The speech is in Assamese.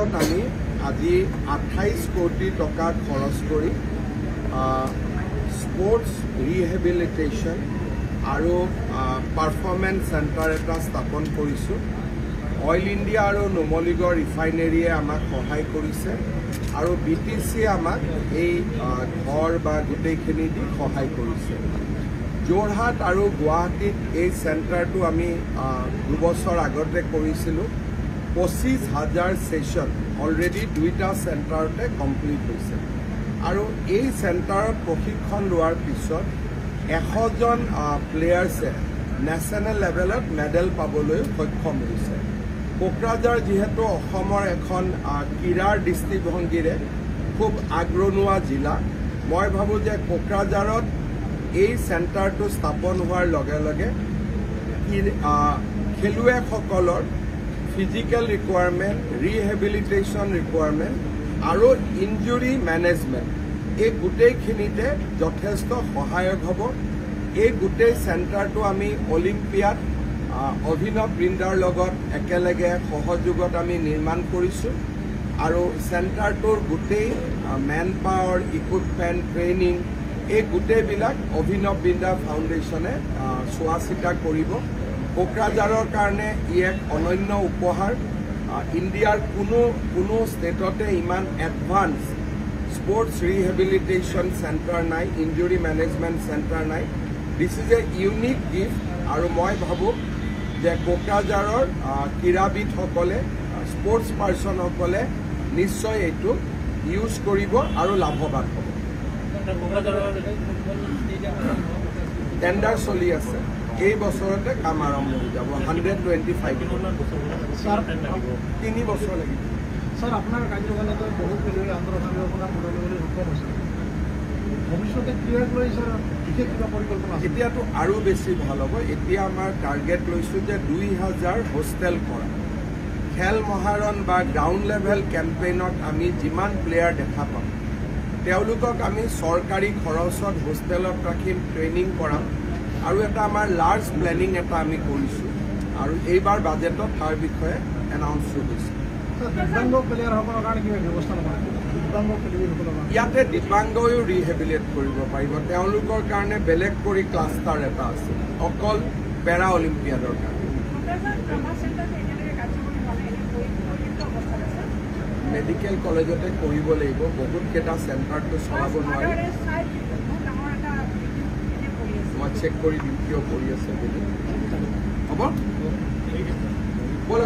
বছৰত আমি আজি 28 কোটি টকা খৰচ কৰি স্পোৰ্টস ৰিহেবিলিটেশন আৰু পাৰফৰমেন্স সেন্টাৰ এটা স্থাপন কৰিছো। অইল ইন্ডিয়া আৰু নুমলীগড় ৰিফাইনেৰিয়ে আমাক সহায় কৰিছে আৰু BTC আমাক এই ঘৰ বা গোটেইখিনি দি সহায় কৰিছে। যোৰহাট আৰু গুৱাহাটীত এই চেণ্টাৰটো আমি 2 বছৰ আগতে কৰিছিলোঁ। 25,000 সেশন অলৰেডি 2টা চেণ্টাৰতে কমপ্লিট হৈছে আৰু এই চেণ্টাৰত প্ৰশিক্ষণ লোৱাৰ পিছত 100 জন প্লেয়াৰ্ছে নেশ্যনেল লেভেলত মেডেল পাবলৈ সক্ষম হৈছে। কোকৰাঝাৰ যিহেতু অসমৰ এখন ক্ৰীড়াৰ দৃষ্টিভংগীৰে খুব আগৰণুৱা জিলা, মই ভাবোঁ যে কোকৰাঝাৰত এই চেণ্টাৰটো স্থাপন হোৱাৰ লগে লগে খেলুৱৈসকলৰ ফিজিকেল ৰিকুৱাৰমেণ্ট, ৰিহেবিলিটেশ্যন ৰিকুৱাৰমেণ্ট আৰু ইঞ্জুৰি মেনেজমেণ্ট এই গোটেইখিনিতে যথেষ্ট সহায়ক হ'ব। এই গোটেই চেণ্টাৰটো আমি অলিম্পিয়াড অভিনৱ বৃন্দাৰ লগত একেলগে সহযোগত আমি নিৰ্মাণ কৰিছোঁ আৰু চেণ্টাৰটোৰ গোটেই মেন পাৱাৰ, ইকুইপমেণ্ট, ট্ৰেইনিং এই গোটেইবিলাক অভিনৱ বৃন্দা ফাউণ্ডেশ্যনে চোৱা চিতা কৰিব। কোকৰাঝাৰৰ কাৰণে ই এক অনন্য উপহাৰ। ইণ্ডিয়াৰ কোনো ষ্টেটতে ইমান এডভান্স স্পোৰ্টস ৰিহেবিলিটেশন সেন্টাৰ নাই, ইঞ্জুৰি ম্যানেজমেন্ট সেন্টাৰ নাই। This is a unique gift আৰু মই ভাবোঁ যে কোকৰাঝাৰৰ ক্ৰীড়াবিদসকলে, স্পোৰ্টস পাৰ্চনসকলে নিশ্চয় এইটো ইউজ কৰিব আৰু লাভৱান হ'ব। টেণ্ডাৰ চলি আছে, এই বছৰতে কাম আৰম্ভ হৈ যাব। 125 3 বছৰ লাগিব। স্যাৰ, আপনাৰ কাৰ্যকালতে বহু খেলুড়ে আন্তৰ্জাতিক পদকলৈ সক্ষম হৈছে। ভবিষ্যতে ক্ৰীড়াক লৈ স্যাৰ বিশেষ কিবা পৰিকল্পনা আছে? এতিয়াতো আৰু বেছি ভাল হ'ব। এতিয়া আমাৰ টাৰ্গেট লৈছোঁ যে 2000 হোষ্টেল কৰা। খেল মহাৰণ বা গ্ৰাউণ্ড লেভেল কেম্পেইনত আমি যিমান প্লেয়াৰ দেখা পাম তেওঁলোকক আমি চৰকাৰী খৰচত হোষ্টেলত ৰাখিম, ট্ৰেইনিং কৰাম আৰু এটা আমাৰ লাৰ্জ প্লেনিং এটা আমি কৰিছোঁ আৰু এইবাৰ বাজেটত তাৰ বিষয়ে এনাউন্স হৈছে। দিব্যাংগ প্লেয়াৰসকলৰ কাৰণে কিবা ব্যৱস্থা ল'ব? দিব্যাংগ খেলুৱৈসকলৰ কাৰণে ইয়াতে দিব্যাংগও ৰিহেবিলিট কৰিব পাৰিব। তেওঁলোকৰ কাৰণে বেলেগ কৰি ক্লাষ্টাৰ এটা আছে অকল পেৰা অলিম্পিয়াডৰ কাৰণে। মেডিকেল কলেজতে কৰিব লাগিব, বহুতকেইটা চেণ্টাৰটো চলাব নোৱাৰি। মই চেক কৰি দিম কিয় কৰি আছে বুলি। হ'ব।